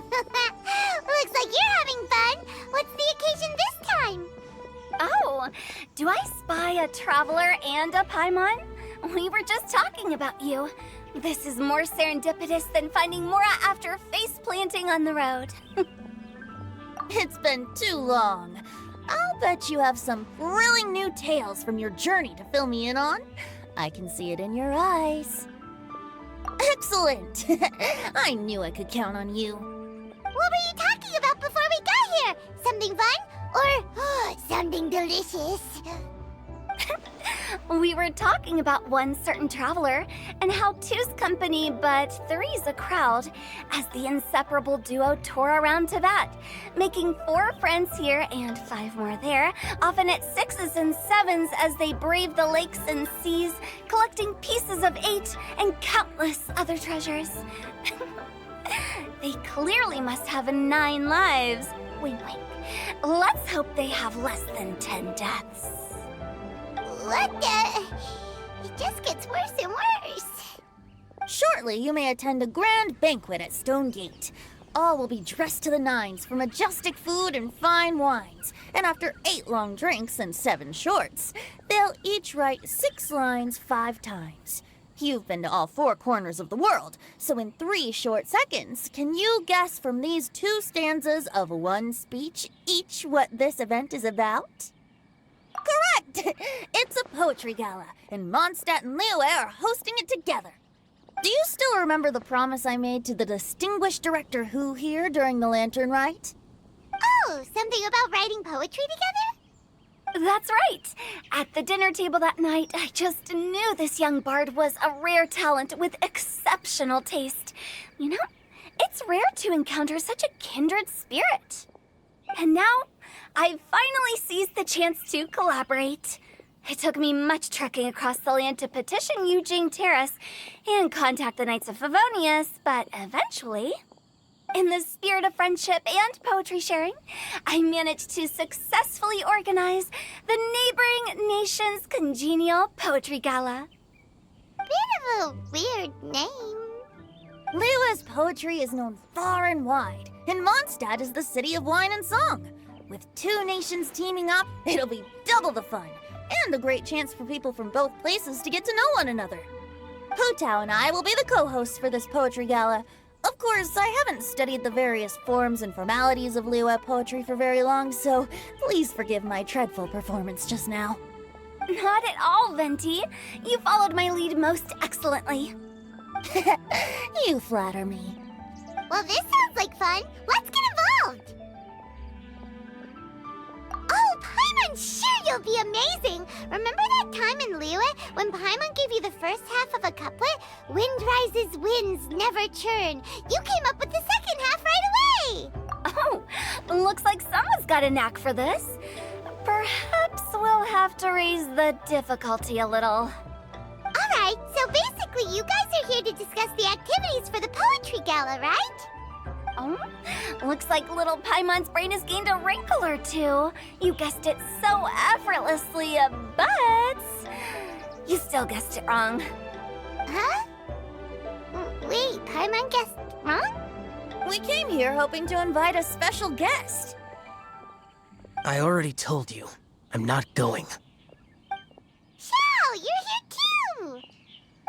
Looks like you're having fun. What's the occasion this time? Oh, do I spy a traveler and a Paimon? We were just talking about you. This is more serendipitous than finding Mora after face planting on the road. It's been too long. I'll bet you have some thrilling new tales from your journey to fill me in on. I can see it in your eyes. Excellent! I knew I could count on you. What were you talking about before we got here? Something fun? Or something delicious? We were talking about one certain traveler and how two's company but three's a crowd as the inseparable duo tour around Tibet, making 4 friends here and 5 more there, often at 6s and 7s as they brave the lakes and seas, collecting pieces of 8 and countless other treasures. They clearly must have 9 lives. Wink, wink. Let's hope they have less than 10 deaths. What the? It just gets worse and worse. Shortly, you may attend a grand banquet at Stone Gate. All will be dressed to the nines for majestic food and fine wines. And after 8 long drinks and 7 shorts, they'll each write 6 lines 5 times. You've been to all 4 corners of the world, so in 3 short seconds, can you guess from these 2 stanzas of 1 speech each what this event is about? Correct! It's a poetry gala, and Mondstadt and Liyue are hosting it together. Do you still remember the promise I made to the distinguished Director Who here during the Lantern Rite? Oh, something about writing poetry together? That's right! At the dinner table that night, I just knew this young bard was a rare talent with exceptional taste. You know, it's rare to encounter such a kindred spirit. And now, I've finally seized the chance to collaborate. It took me much trekking across the land to petition Eugene Terrace and contact the Knights of Favonius, but eventually, in the spirit of friendship and poetry sharing, I managed to successfully organize the neighboring nation's congenial poetry gala. Bit of a weird name. Liyue's poetry is known far and wide, and Mondstadt is the city of wine and song. With 2 nations teaming up, it'll be double the fun, and a great chance for people from both places to get to know one another. Hu Tao and I will be the co-hosts for this poetry gala. Of course, I haven't studied the various forms and formalities of Liyue poetry for very long, so please forgive my dreadful performance just now. Not at all, Venti. You followed my lead most excellently. You flatter me. Well, this sounds like fun. Let's get involved. Oh, Paimon, sure you'll be amazing. Remember that time in Liyue when Paimon gave you the first half of a couplet? Wind rises, winds never churn. You came up with the second half right away. Oh, looks like someone's got a knack for this. Perhaps we'll have to raise the difficulty a little. All right, so basically you guys are here to discuss the activities for the poetry gala, right? Oh, looks like little Paimon's brain has gained a wrinkle or 2. You guessed it so effortlessly, but you still guessed it wrong. Huh? Wait, Paimon guessed wrong? We came here hoping to invite a special guest. I already told you, I'm not going. Xiao, you're here too!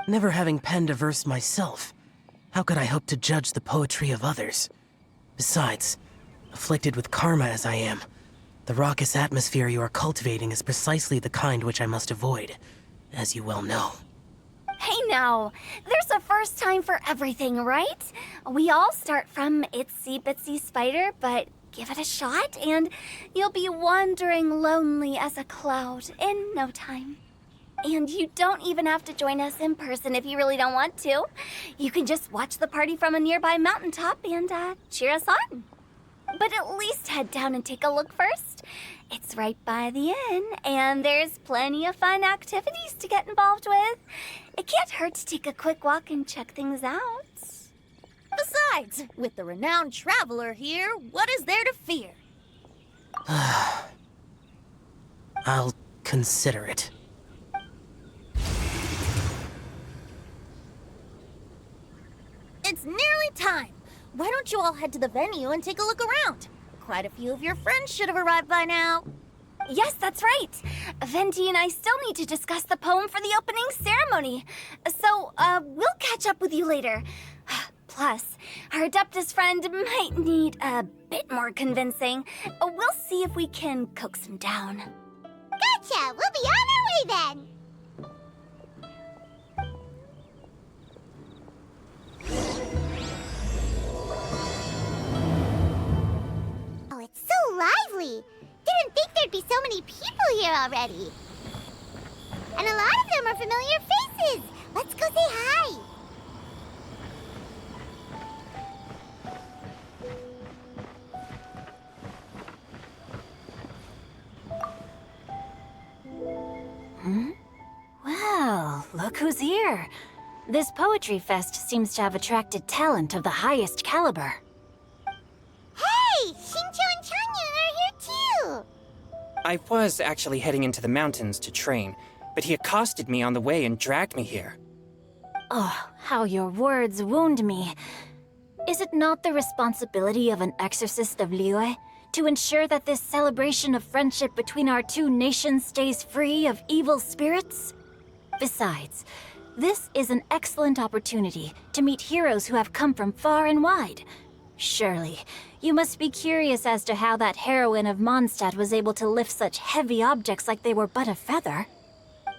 Never having penned a verse myself, how could I hope to judge the poetry of others? Besides, afflicted with karma as I am, the raucous atmosphere you are cultivating is precisely the kind which I must avoid, as you well know. Hey now, there's a first time for everything, right? We all start from itsy bitsy spider, but give it a shot and you'll be wandering lonely as a cloud in no time. And you don't even have to join us in person if you really don't want to. You can just watch the party from a nearby mountaintop and cheer us on. But at least head down and take a look first. It's right by the inn, and there's plenty of fun activities to get involved with. It can't hurt to take a quick walk and check things out. Besides, with the renowned traveler here, what is there to fear? I'll consider it. It's nearly time. Why don't you all head to the venue and take a look around? Quite a few of your friends should have arrived by now. Yes, that's right. Venti and I still need to discuss the poem for the opening ceremony. So, we'll catch up with you later. Plus, our Adeptus friend might need a bit more convincing. We'll see if we can coax him down. Gotcha! We'll be on our way then! Oh, it's so lively! Didn't think there'd be so many people here already. And a lot of them are familiar faces! Let's go say hi! Well, look who's here. This poetry fest seems to have attracted talent of the highest caliber. Hey! Shincho and Chanyu are here too! I was actually heading into the mountains to train, but he accosted me on the way and dragged me here. Oh, how your words wound me. Is it not the responsibility of an exorcist of Liyue to ensure that this celebration of friendship between our two nations stays free of evil spirits? Besides, this is an excellent opportunity to meet heroes who have come from far and wide. Surely, you must be curious as to how that heroine of Mondstadt was able to lift such heavy objects like they were but a feather.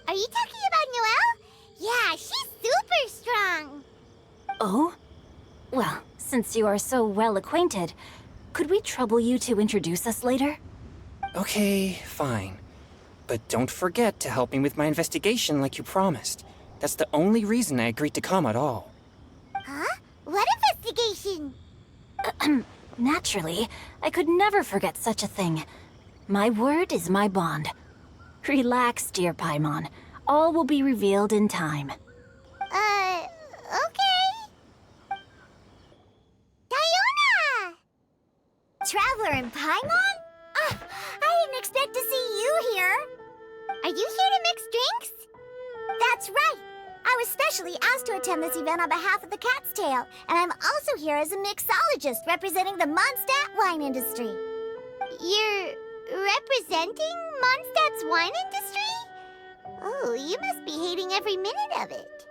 Are you talking about Noelle? Yeah, she's super strong! Oh? Well, since you are so well acquainted, could we trouble you to introduce us later? Okay, fine. But don't forget to help me with my investigation like you promised. That's the only reason I agreed to come at all. Huh? What investigation? Naturally, I could never forget such a thing. My word is my bond. Relax, dear Paimon. All will be revealed in time. Okay. Diona! Traveler in Paimon? I didn't expect to see you here. Are you here to mix drinks? That's right. I was specially asked to attend this event on behalf of the Cat's Tail, and I'm also here as a mixologist representing the Mondstadt wine industry. You're representing Mondstadt's wine industry? Oh, you must be hating every minute of it.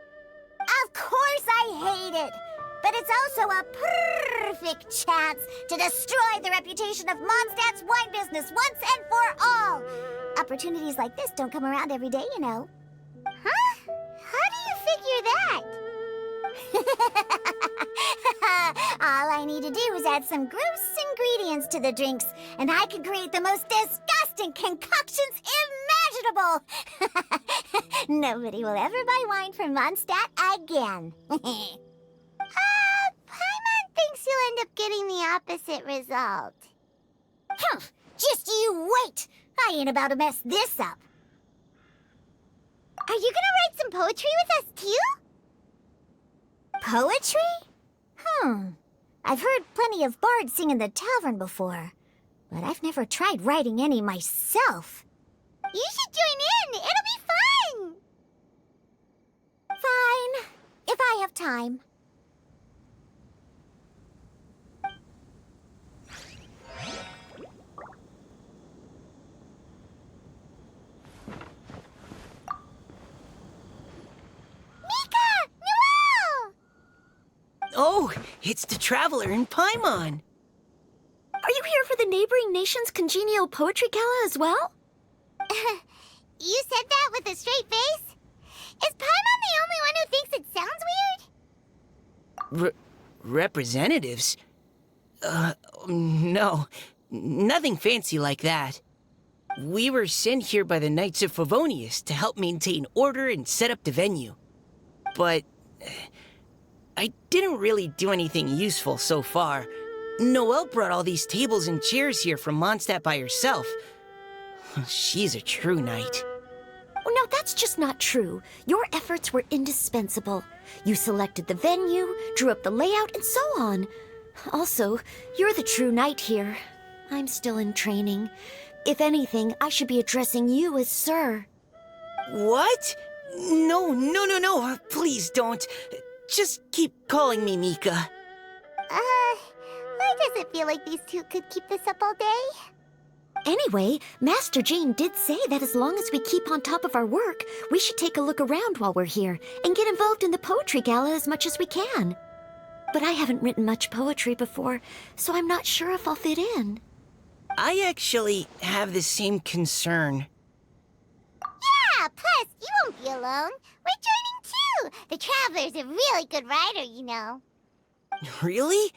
Of course I hate it! But it's also a perfect chance to destroy the reputation of Mondstadt's wine business once and for all! Opportunities like this don't come around every day, you know. Huh? How do you figure that? All I need to do is add some gross ingredients to the drinks, and I can create the most disgusting concoctions imaginable! Nobody will ever buy wine from Mondstadt again. Paimon thinks you'll end up getting the opposite result. Humph! Just you wait! I ain't about to mess this up. Are you gonna write some poetry with us, too? Poetry? I've heard plenty of bards sing in the tavern before, but I've never tried writing any myself. You should join in! It'll be fun! Fine, if I have time. Oh, it's the Traveler in Paimon. Are you here for the neighboring nation's congenial poetry gala as well? You said that with a straight face? Is Paimon the only one who thinks it sounds weird? Representatives? No. Nothing fancy like that. We were sent here by the Knights of Favonius to help maintain order and set up the venue. But I didn't really do anything useful so far. Noelle brought all these tables and chairs here from Mondstadt by herself. She's a true knight. Oh, no, that's just not true. Your efforts were indispensable. You selected the venue, drew up the layout, and so on. Also, you're the true knight here. I'm still in training. If anything, I should be addressing you as Sir. What? No. Please don't. Just keep calling me Mika. it feel like these two could keep this up all day? Anyway, Master Jean did say that as long as we keep on top of our work, we should take a look around while we're here and get involved in the poetry gala as much as we can. But I haven't written much poetry before, so I'm not sure if I'll fit in. I actually have the same concern. Yeah, plus, you won't be alone. We're joining too. The Traveler's a really good writer, you know. Really?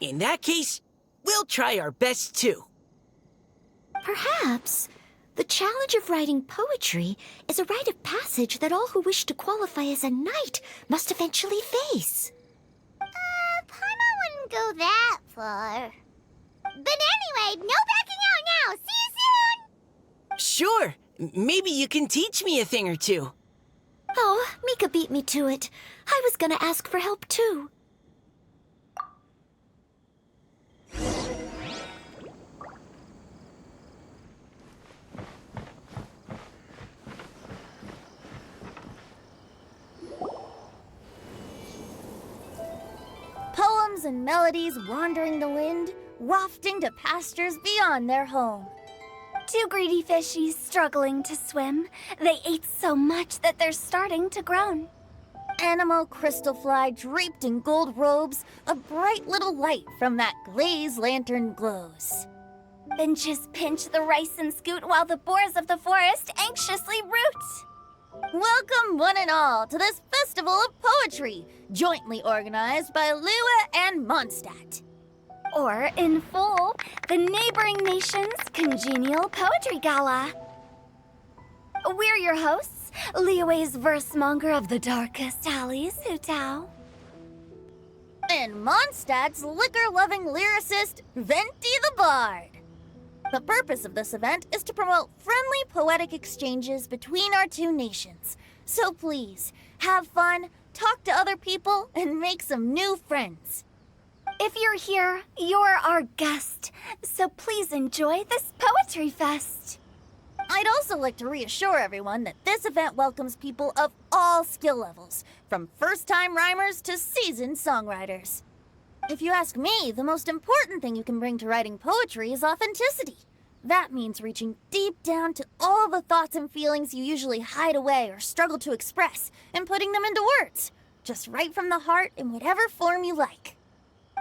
In that case, we'll try our best too. Perhaps the challenge of writing poetry is a rite of passage that all who wish to qualify as a knight must eventually face. Paimon wouldn't go that far. But anyway, no backing out now. See you soon! Sure, maybe you can teach me a thing or two. Oh, Mika beat me to it. I was gonna ask for help too. Poems and melodies wandering the wind, wafting to pastures beyond their home. Two greedy fishies struggling to swim. They ate so much that they're starting to groan. Animal crystal fly draped in gold robes, a bright little light from that glazed lantern glows. Benches pinch the rice and scoot while the boars of the forest anxiously root. Welcome one and all to this festival of poetry, jointly organized by Lua and Mondstadt. Or, in full, the neighboring nation's congenial poetry gala. We're your hosts, Liyue's verse-monger of the darkest alleys, Hutao. And Mondstadt's liquor-loving lyricist, Venti the Bard. The purpose of this event is to promote friendly poetic exchanges between our two nations. So please, have fun, talk to other people, and make some new friends. If you're here, you're our guest, so please enjoy this poetry fest. I'd also like to reassure everyone that this event welcomes people of all skill levels, from first-time rhymers to seasoned songwriters. If you ask me, the most important thing you can bring to writing poetry is authenticity. That means reaching deep down to all the thoughts and feelings you usually hide away or struggle to express, and putting them into words. Just right from the heart in whatever form you like.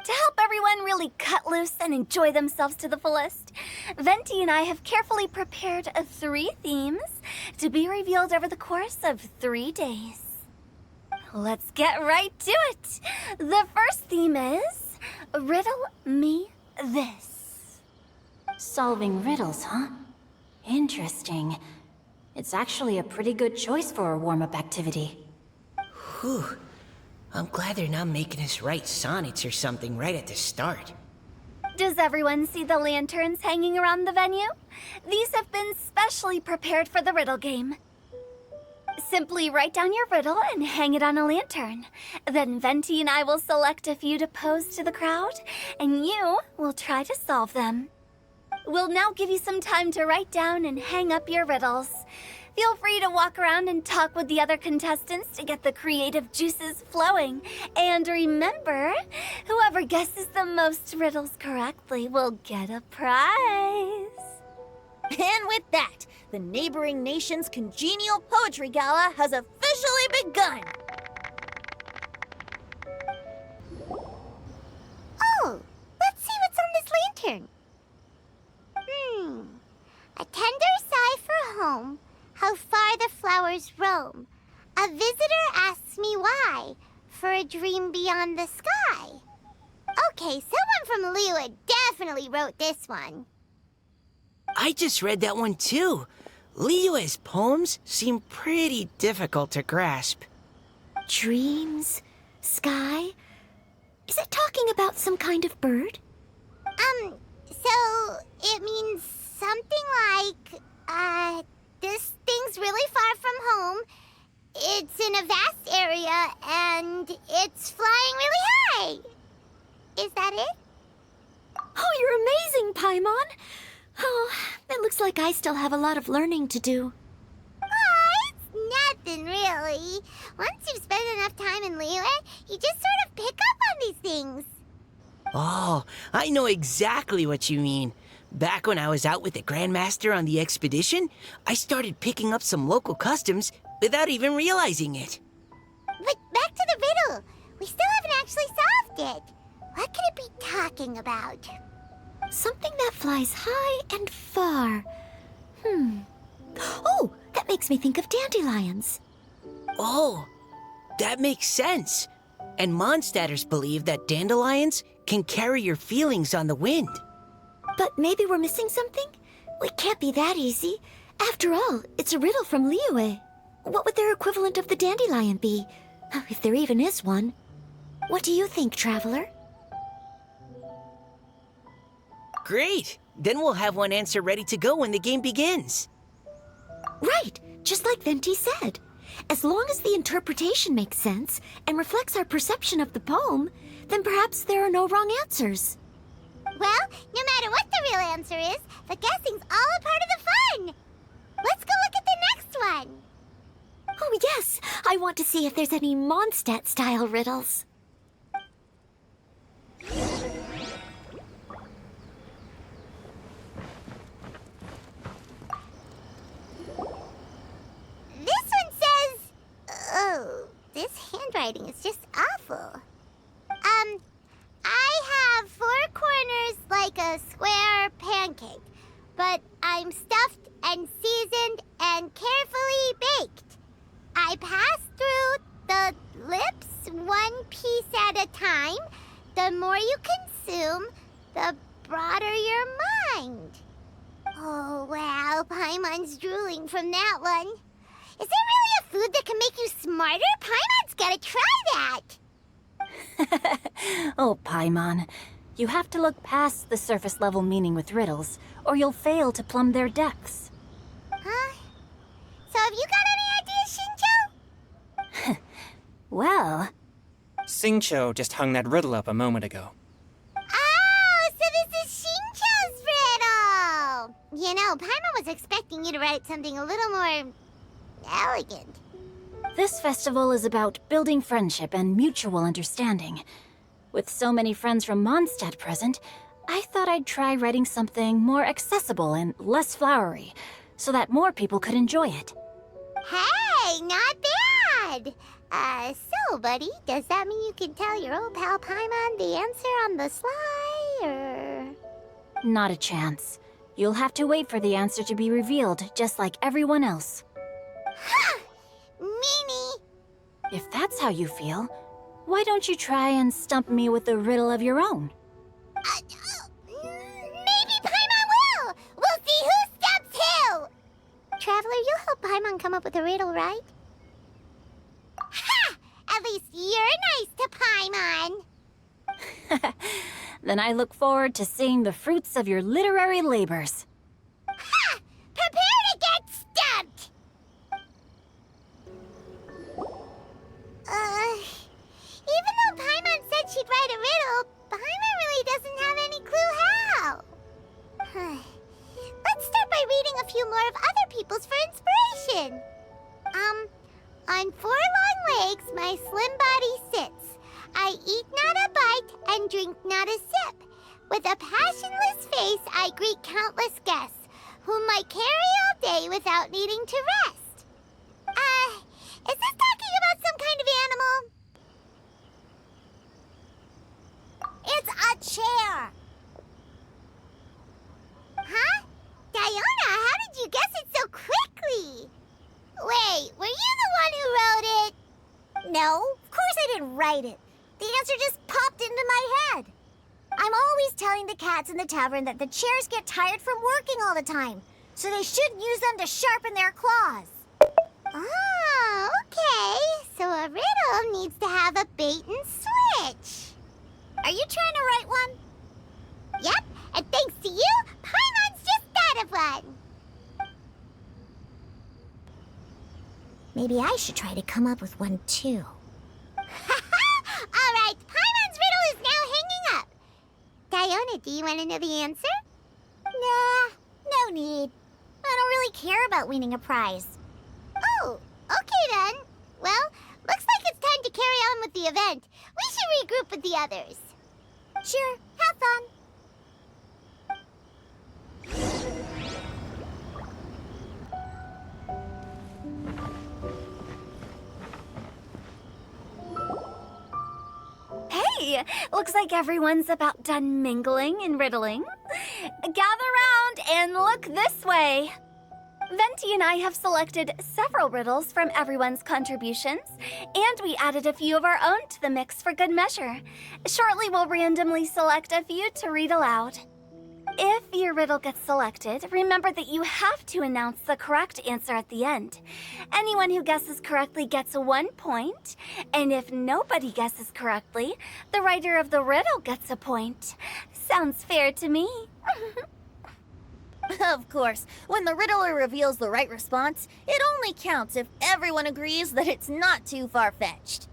To help everyone really cut loose and enjoy themselves to the fullest, Venti and I have carefully prepared 3 themes to be revealed over the course of 3 days. Let's get right to it. The first theme is Riddle Me This. Solving riddles, huh? Interesting. It's actually a pretty good choice for a warm-up activity. Whew. I'm glad they're not making us write sonnets or something right at the start. Does everyone see the lanterns hanging around the venue? These have been specially prepared for the riddle game. Simply write down your riddle and hang it on a lantern. Then Venti and I will select a few to pose to the crowd, and you will try to solve them. We'll now give you some time to write down and hang up your riddles. Feel free to walk around and talk with the other contestants to get the creative juices flowing. And remember, whoever guesses the most riddles correctly will get a prize. And with that, the neighboring nation's congenial poetry gala has officially begun. Oh, let's see what's on this lantern. A tender sigh for home, how far the flowers roam. A visitor asks me why, for a dream beyond the sky. Okay, someone from Lua definitely wrote this one. I just read that one too. Liyue's poems seem pretty difficult to grasp. Dreams? Sky? Is it talking about some kind of bird? So it means something like, this thing's really far from home. It's in a vast area, and it's flying really high. Is that it? Oh, you're amazing, Paimon! Oh, it looks like I still have a lot of learning to do. Oh, it's nothing really. Once you've spent enough time in Liyue, you just sort of pick up on these things. Oh, I know exactly what you mean. Back when I was out with the Grandmaster on the expedition, I started picking up some local customs without even realizing it. But back to the riddle. We still haven't actually solved it. What could it be talking about? Something that flies high and far. Oh, that makes me think of dandelions. Oh, that makes sense. And Mondstadters believe that dandelions can carry your feelings on the wind. But maybe we're missing something? It can't be that easy. After all, it's a riddle from Liyue. What would their equivalent of the dandelion be? If there even is one. What do you think, Traveler? Great! Then we'll have one answer ready to go when the game begins. Right, just like Venti said. As long as the interpretation makes sense and reflects our perception of the poem, then perhaps there are no wrong answers. Well, no matter what the real answer is, the guessing's all a part of the fun. Let's go look at the next one. Oh yes, I want to see if there's any Mondstadt-style riddles. This one says... Oh, this handwriting is just awful. I have 4 corners like a square pancake, but I'm stuffed and seasoned and carefully baked. I pass through the lips 1 piece at a time. The more you consume, the broader your mind. Oh, wow, Paimon's drooling from that one. Is there really a food that can make you smarter? Paimon's gotta try that. Oh, Paimon. You have to look past the surface level meaning with riddles, or you'll fail to plumb their depths. Huh? So have you got any ideas, Shinjo? Well, Xingqiu just hung that riddle up a moment ago. Oh, so this is Shinjo's riddle! You know, Paimon was expecting you to write something a little more... elegant. this festival is about building friendship and mutual understanding. With so many friends from Mondstadt present, I thought I'd try writing something more accessible and less flowery, so that more people could enjoy it. Hey, not bad! So, buddy, does that mean you can tell your old pal Paimon the answer on the sly, or...? Not a chance. You'll have to wait for the answer to be revealed, just like everyone else. Ha! Meanie! If that's how you feel, why don't you try and stump me with a riddle of your own? Maybe Paimon will! We'll see who stumps who! Traveler, you'll help Paimon come up with a riddle, right? Ha! At least you're nice to Paimon! Then I look forward to seeing the fruits of your literary labors. Ha! Prepare to get stumped! Even though Paimon said she'd write a riddle, Paimon really doesn't have any clue how. Let's start by reading a few more of other people's for inspiration. On 4 long legs my slim body sits. I eat not a bite and drink not a sip. With a passionless face I greet countless guests, whom I carry all day without needing to rest. Is this talking about some kind of animal? It's a chair. Huh? Diona, how did you guess it so quickly? Wait, were you the one who wrote it? No, of course I didn't write it. The answer just popped into my head. I'm always telling the cats in the tavern that the chairs get tired from working all the time, so they shouldn't use them to sharpen their claws. Oh, okay. So a riddle needs to have a bait and switch. Are you trying to write one? Yep, and thanks to you, Paimon's just thought of one. Maybe I should try to come up with one too. All right, Paimon's riddle is now hanging up. Diona, do you want to know the answer? Nah, no need. I don't really care about winning a prize. Oh, okay then. Well, looks like it's time to carry on with the event. We should regroup with the others. Sure. Yay! Looks like everyone's about done mingling and riddling. Gather round and look this way. Venti and I have selected several riddles from everyone's contributions, and we added a few of our own to the mix for good measure. Shortly, we'll randomly select a few to read aloud. If your riddle gets selected, remember that you have to announce the correct answer at the end. Anyone who guesses correctly gets 1 point, and if nobody guesses correctly, the writer of the riddle gets a point. Sounds fair to me. Of course, when the riddler reveals the right response, it only counts if everyone agrees that it's not too far-fetched.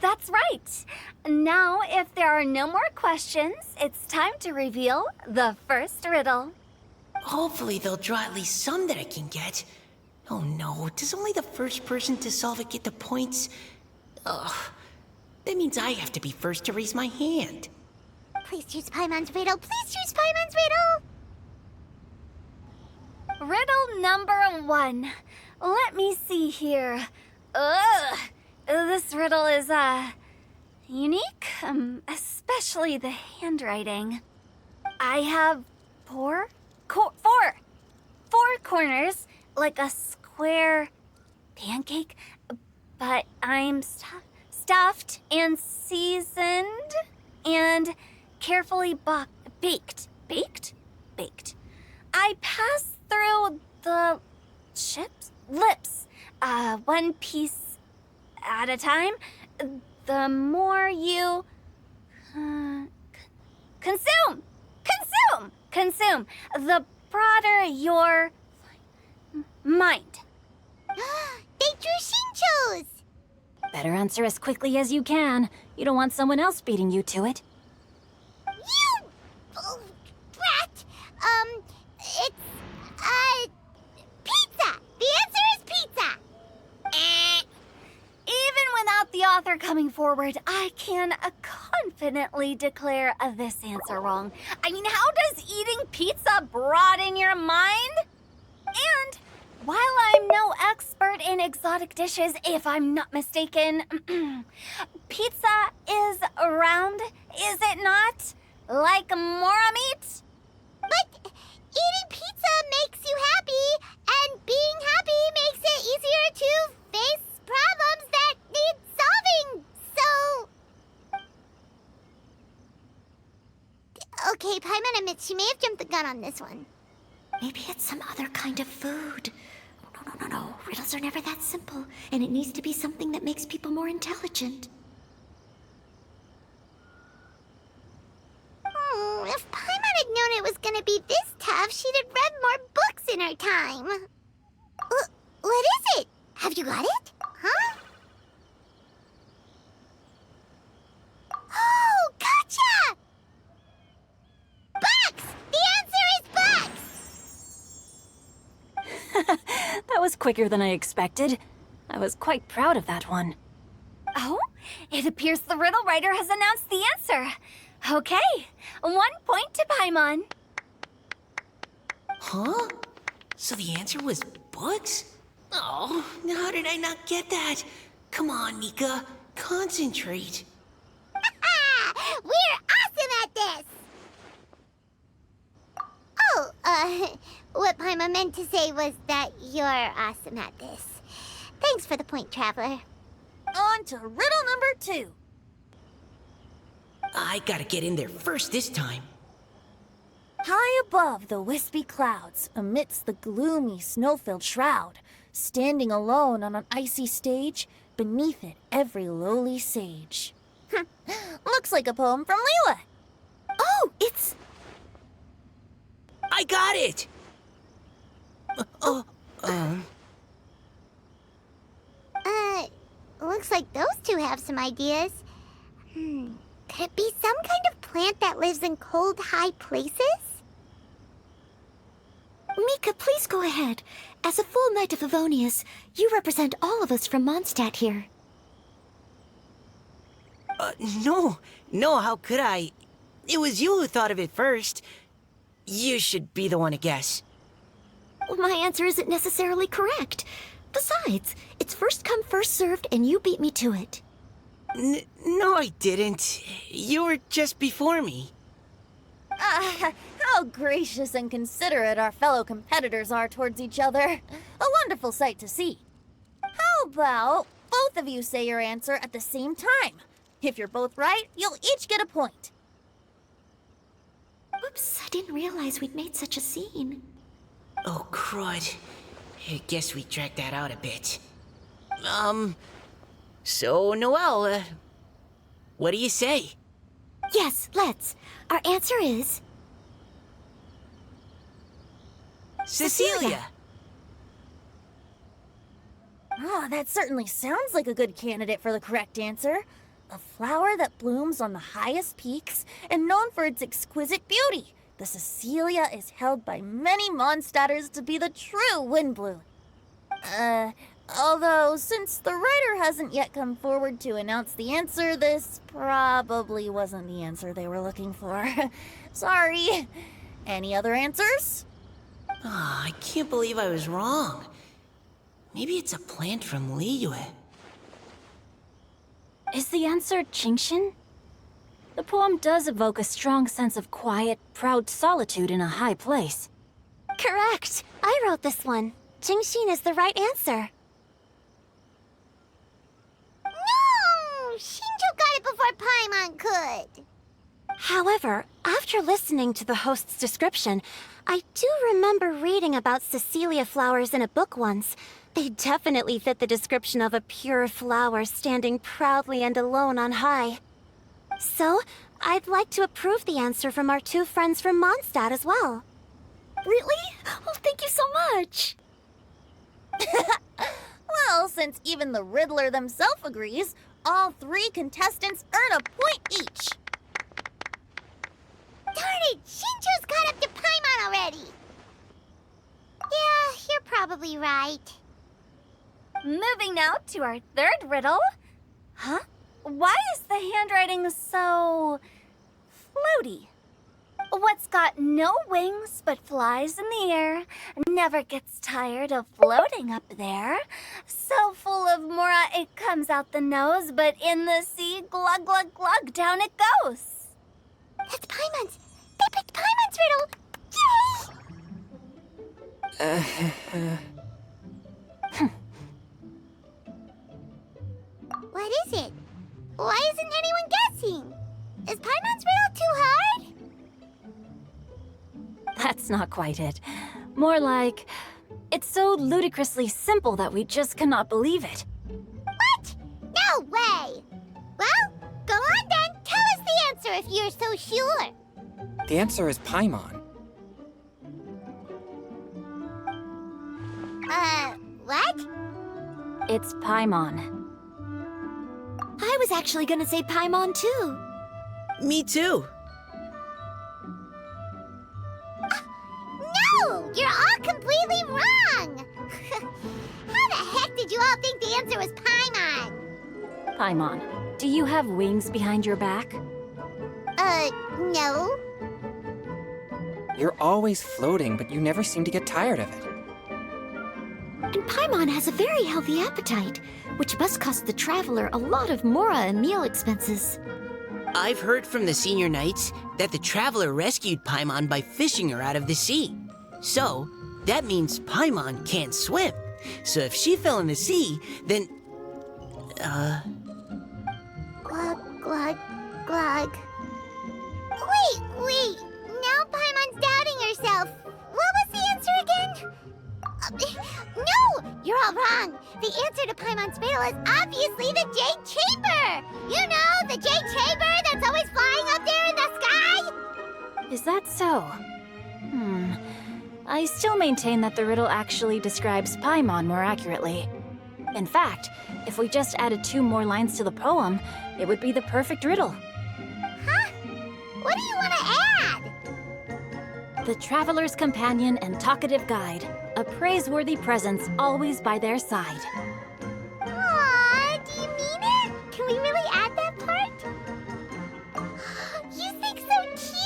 That's right. Now, if there are no more questions, it's time to reveal the first riddle. Hopefully they'll draw at least some that I can get. Oh no, does only the first person to solve it get the points? Ugh, that means I have to be first to raise my hand. Please choose Paimon's riddle. Please choose Paimon's riddle. Riddle number 1. Let me see here. Ugh. This riddle is, unique, especially the handwriting. I have four corners, like a square pancake, but I'm stuffed and seasoned and carefully baked. Baked. I pass through the lips, one piece at a time. The more you consume, the broader your mind. They drew Shinchos! Better answer as quickly as you can. You don't want someone else beating you to it. You! Oh, brat! It's, pizza! The answer is pizza! Even without the author coming forward, I can confidently declare this answer wrong. I mean, how does eating pizza broaden your mind? And while I'm no expert in exotic dishes, if I'm not mistaken, pizza is round, is it not? Like mora meat? But eating pizza makes you happy, and being happy makes it easier to face problems that need solving, so... Okay, Paimon admits she may have jumped the gun on this one. Maybe it's some other kind of food. No. Riddles are never that simple, and it needs to be something that makes people more intelligent. If Paimon had known it was gonna be this tough, she'd have read more books in her time. What is it? Have you got it? Huh? Oh, gotcha! Bucks! The answer is bucks! That was quicker than I expected. I was quite proud of that one. Oh, it appears the riddle writer has announced the answer. Okay, 1 point to Paimon. Huh? So the answer was books? Oh, how did I not get that? Come on, Mika, concentrate. We're awesome at this! Oh, what Paimon meant to say was that you're awesome at this. Thanks for the point, Traveler. On to riddle number 2. I gotta get in there first this time. High above the wispy clouds, amidst the gloomy snow-filled shroud, standing alone on an icy stage, beneath it every lowly sage. Looks like a poem from Liyue. Oh, it's... I got it! Looks like those two have some ideas. Could it be some kind of plant that lives in cold, high places? Mika, please go ahead. As a full Knight of Favonius, you represent all of us from Mondstadt here. No, how could I? It was you who thought of it first. You should be the one to guess. Well, my answer isn't necessarily correct. Besides, it's first come, first served, and you beat me to it. No, I didn't. You were just before me. How gracious and considerate our fellow competitors are towards each other. A wonderful sight to see. How about both of you say your answer at the same time? If you're both right, you'll each get a point. Oops, I didn't realize we'd made such a scene. Oh, crud. I guess we dragged that out a bit. So, Noelle, what do you say? Yes, let's. Our answer is Cecilia! Ah, that certainly sounds like a good candidate for the correct answer. A flower that blooms on the highest peaks and known for its exquisite beauty. The Cecilia is held by many Mondstadters to be the true Windblue. Although, since the writer hasn't yet come forward to announce the answer, this probably wasn't the answer they were looking for. Sorry. Any other answers? I can't believe I was wrong. Maybe it's a plant from Liyue. Is the answer Genshin? The poem does evoke a strong sense of quiet, proud solitude in a high place. Correct. I wrote this one. Genshin is the right answer. No! Shinjo got it before Paimon could. However, after listening to the host's description, I do remember reading about Cecilia flowers in a book once. They definitely fit the description of a pure flower standing proudly and alone on high. So, I'd like to approve the answer from our two friends from Mondstadt as well. Really? Oh, thank you so much. Well, since even the Riddler themselves agrees, all three contestants earn a point each. Darn it! Shinjo's caught up to Paimon already! Yeah, you're probably right. Moving now to our third riddle. Huh? Why is the handwriting so floaty? What's got no wings but flies in the air, never gets tired of floating up there. So full of mora it comes out the nose, but in the sea, glug glug glug, down it goes. That's Paimon's! They picked Paimon's riddle! Yay! What is it? Why isn't anyone guessing? Is Paimon's riddle too hard? That's not quite it. More like, it's so ludicrously simple that we just cannot believe it. What? No way! Well, go on then. Tell us the answer if you're so sure. The answer is Paimon. What? It's Paimon. I was actually gonna say Paimon too. Me too. No! You're all completely wrong! How the heck did you all think the answer was Paimon? Paimon, do you have wings behind your back? No. You're always floating, but you never seem to get tired of it. And Paimon has a very healthy appetite, which must cost the traveler a lot of mora and meal expenses. I've heard from the senior knights that the traveler rescued Paimon by fishing her out of the sea. So, that means Paimon can't swim. So if she fell in the sea, then... Glug, glug, glug. Wait! Now Paimon's doubting herself. What was the answer again? No! You're all wrong. The answer to Paimon's riddle is obviously the Jade Chamber! You know, the Jade Chamber that's always flying up there in the sky? Is that so? I still maintain that the riddle actually describes Paimon more accurately. In fact, if we just added 2 more lines to the poem, it would be the perfect riddle. Huh? What do you want to add? The traveler's companion and talkative guide, a praiseworthy presence always by their side. Aw, do you mean it? Can we really add that part? You think so cute?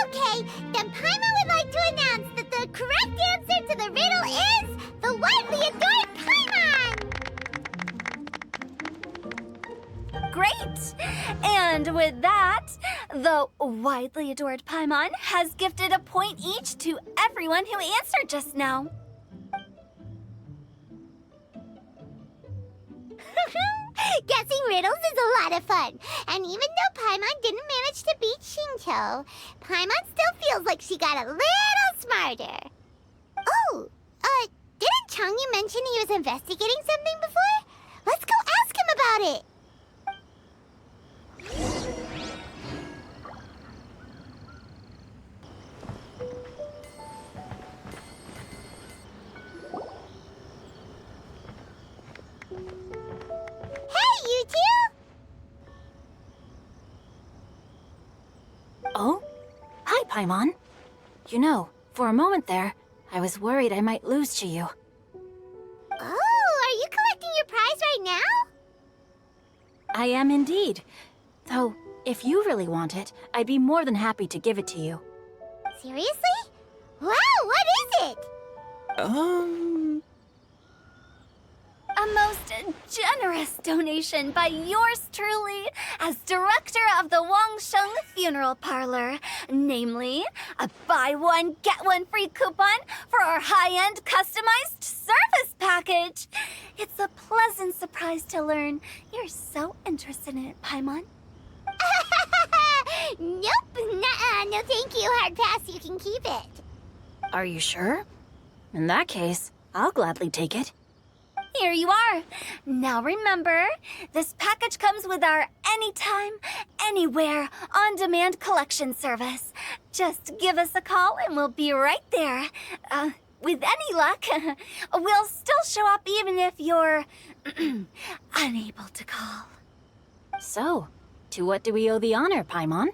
Okay, then Paimon would like to announce that the correct answer to the riddle is the widely adored Paimon! right. And with that, the widely adored Paimon has gifted a point each to everyone who answered just now. Guessing riddles is a lot of fun. And even though Paimon didn't manage to beat Shinto, Paimon still feels like she got a little smarter. Oh, didn't Changyu mention he was investigating something before? Let's go ask him about it. Hey, you two! Oh? Hi, Paimon. You know, for a moment there, I was worried I might lose to you. Oh, are you collecting your prize right now? I am indeed. Though, if you really want it, I'd be more than happy to give it to you. Seriously? Wow, what is it? A most generous donation by yours truly as director of the Wangsheng Funeral Parlor. Namely, a buy one, get one free coupon for our high-end customized service package. It's a pleasant surprise to learn you're so interested in it, Paimon. Nope, nuh-uh, no thank you, hard pass, you can keep it. Are you sure? In that case, I'll gladly take it. Here you are. Now remember, this package comes with our anytime, anywhere, on-demand collection service. Just give us a call and we'll be right there. With any luck, we'll still show up even if you're unable to call. So, to what do we owe the honor, Paimon?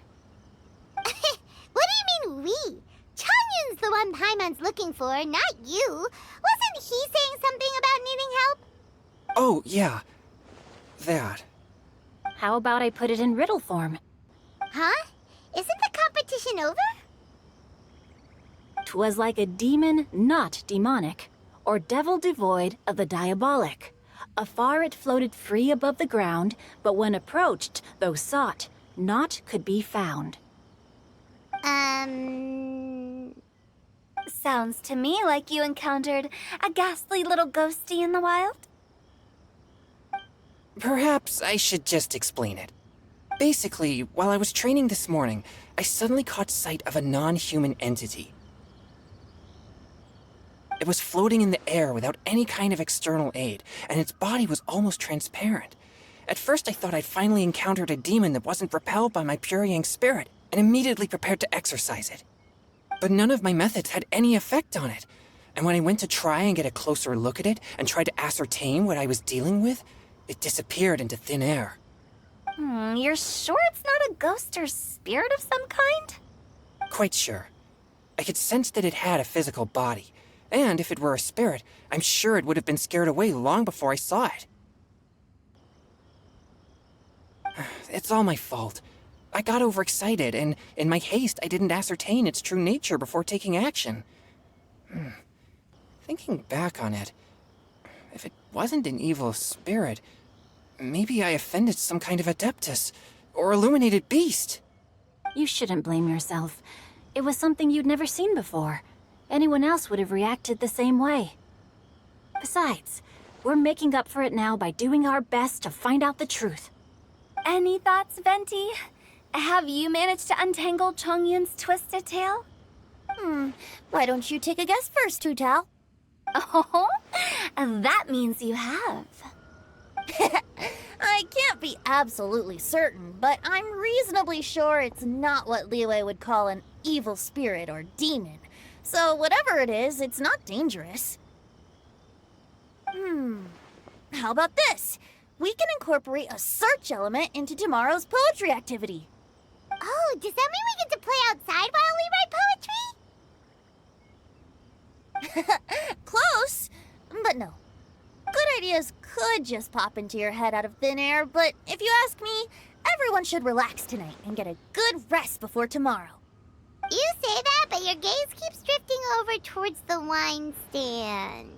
What do you mean we? Changyun's the one Paimon's looking for, not you. Wasn't he saying something about needing help? Oh, yeah. That. How about I put it in riddle form? Huh? Isn't the competition over? 'Twas like a demon not demonic, or devil devoid of the diabolic. Afar it floated free above the ground, but when approached, though sought, naught could be found. Sounds to me like you encountered a ghastly little ghosty in the wild. Perhaps I should just explain it. Basically, while I was training this morning, I suddenly caught sight of a non-human entity. It was floating in the air without any kind of external aid, and its body was almost transparent. At first I thought I'd finally encountered a demon that wasn't repelled by my pure yang spirit, and immediately prepared to exorcise it. But none of my methods had any effect on it, and when I went to try and get a closer look at it and tried to ascertain what I was dealing with, it disappeared into thin air. You're sure it's not a ghost or spirit of some kind? Quite sure. I could sense that it had a physical body, and if it were a spirit, I'm sure it would have been scared away long before I saw it. It's all my fault. I got overexcited, and in my haste, I didn't ascertain its true nature before taking action. Thinking back on it, if it wasn't an evil spirit, maybe I offended some kind of adeptus, or illuminated beast. You shouldn't blame yourself. It was something you'd never seen before. Anyone else would have reacted the same way. Besides, we're making up for it now by doing our best to find out the truth. Any thoughts, Venti? Have you managed to untangle Chongyun's twisted tail? Why don't you take a guess first, Tutal? Oh, that means you have. I can't be absolutely certain, but I'm reasonably sure it's not what Liyue would call an evil spirit or demon. So whatever it is, it's not dangerous. How about this? We can incorporate a search element into tomorrow's poetry activity. Oh, does that mean we get to play outside while we write poetry? Close, but no. Good ideas could just pop into your head out of thin air, but if you ask me, everyone should relax tonight and get a good rest before tomorrow. You say that, but your gaze keeps drifting over towards the wine stand.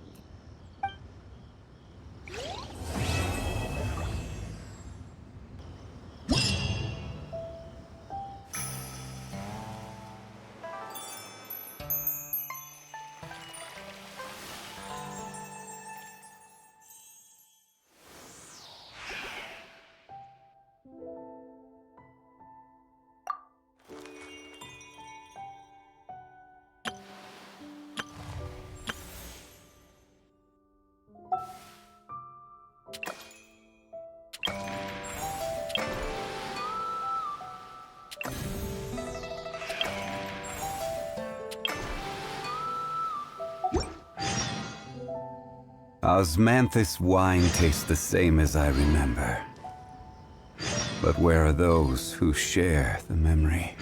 Osmanthus wine tastes the same as I remember. But where are those who share the memory?